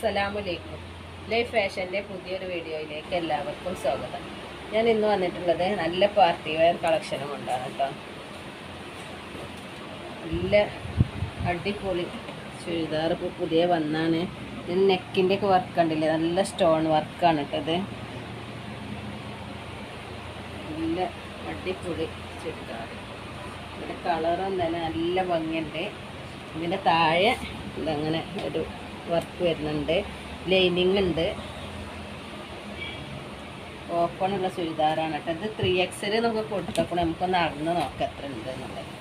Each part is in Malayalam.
അസ്സലാമലൈക്കും. ലൈഫ് ഫാഷൻ്റെ പുതിയൊരു വീഡിയോയിലേക്ക് എല്ലാവർക്കും സ്വാഗതം. ഞാൻ ഇന്ന് വന്നിട്ടുള്ളത് നല്ല പാർട്ടി വെയർ കളക്ഷനും കൊണ്ടാണ് കേട്ടോ. നല്ല അടിപൊളി ചുരിദാർ ഇപ്പോൾ പുതിയ വന്നാണ്. ഇതിന് നെക്കിൻ്റെ ഒക്കെ വർക്ക് ഉണ്ടല്ലേ, നല്ല സ്റ്റോൺ വർക്കാണ് കേട്ടത്. നല്ല അടിപൊളി ചുരിദാർ. ഇതിൻ്റെ കളറും തന്നെ നല്ല ഭംഗിയുണ്ട്. ഇതിൻ്റെ താഴെ ഇതങ്ങനെ ഒരു വർക്ക് വരുന്നുണ്ട്, ലൈനിങ് ഉണ്ട്. ഓപ്പണുള്ള ചുരിദാറാണ് കേട്ടോ. ഇത് 3XL നമുക്ക് കൊടുത്തപ്പോൾ നമുക്കൊന്ന് അളന്ന് നോക്കാം എത്ര ഉണ്ട് എന്നുള്ളത്.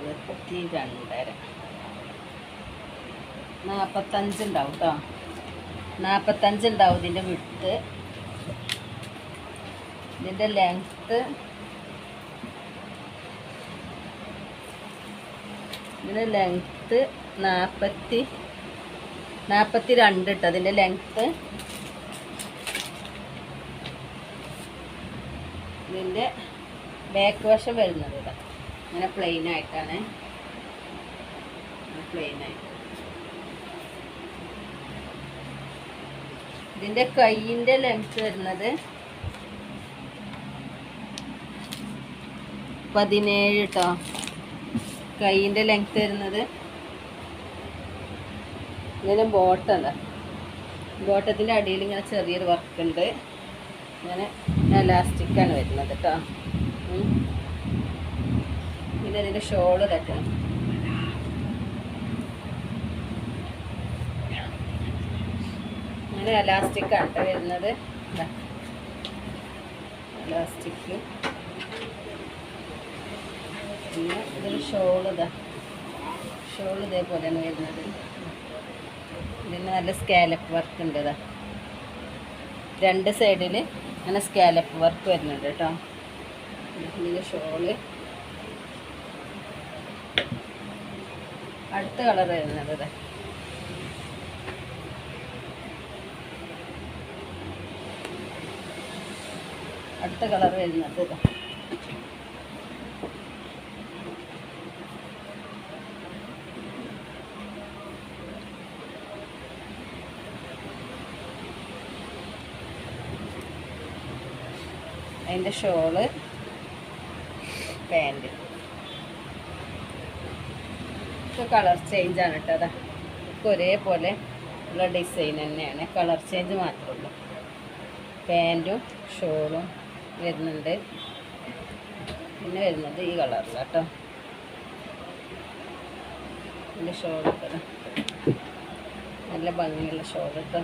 $22.5 45 ഉണ്ടാവും കേട്ടോ. 45 ഉണ്ടാവും ഇതിൻ്റെ വിഡ്ത്ത്. ഇതിൻ്റെ ലെങ്ത്ത് ഇതിൻ്റെ ലെങ്ത്ത് 42 ഇട്ടോ. അതിൻ്റെ ലെങ്ത്ത്. ഇതിൻ്റെ ബാക്ക് വശം വരുന്നത് ഇതാ ഇങ്ങനെ പ്ലെയിൻ ആയിട്ടാണ്. പ്ലെയിനായിട്ട് ഇതിൻ്റെ കൈയിൻ്റെ ലെങ്ത്ത് വരുന്നത് 17 കേട്ടോ. കൈയിൻ്റെ ലെങ്ത്ത് വരുന്നത്. ഇങ്ങനെ ബോട്ടല്ല, ബോട്ടത്തിൻ്റെ അടിയിൽ ഇങ്ങനെ ചെറിയൊരു വർക്കുണ്ട്. ഇങ്ങനെ എലാസ്റ്റിക്കാണ് വരുന്നത് കേട്ടോ. പിന്നെ ഇതിൻ്റെ ഷോള് തട്ടണം. അങ്ങനെ എലാസ്റ്റിക്കാണ് കേട്ടോ വരുന്നത്. എലാസ്റ്റിക്. പിന്നെ ഇതിൽ ഷോൾ ഇതേപോലെയാണ് വരുന്നത്. ഇതിന് നല്ല സ്കാലപ്പ് വർക്ക് ഉണ്ട്. ഇതാ രണ്ട് സൈഡിൽ അങ്ങനെ സ്കാലപ്പ് വർക്ക് വരുന്നുണ്ട് കേട്ടോ. ഇതിൻ്റെ ഷോള്. അടുത്ത കളർ വരുന്നത് ഇതാ അടുത്ത കളർ വരുന്നത് ഇതാ. അതിൻ്റെ ഷോള്, പാൻറ് ഒക്കെ കളർ ചേഞ്ചാണ് കേട്ടോ. അതാ ഒക്കെ ഒരേപോലെ ഉള്ള ഡിസൈൻ തന്നെയാണ്, കളർ ചേഞ്ച് മാത്രമേ ഉള്ളൂ. പാൻറ്റും ഷോളും വരുന്നുണ്ട്. പിന്നെ വരുന്നത് ഈ കളറിൽ കേട്ടോ. ഇതിൻ്റെ ഷോളൊക്കെ നല്ല ഭംഗിയുള്ള ഷോൾ കേട്ടോ.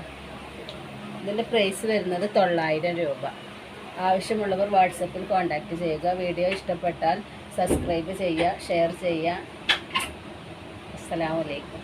ഇതിൻ്റെ പ്രൈസ് വരുന്നത് $900. ആവശ്യമുള്ളവർ വാട്സപ്പിൽ കോൺടാക്റ്റ് ചെയ്യുക. വീഡിയോ ഇഷ്ടപ്പെട്ടാൽ സബ്സ്ക്രൈബ് ചെയ്യുക, ഷെയർ ചെയ്യുക. അസ്സലാമു അലൈക്കും.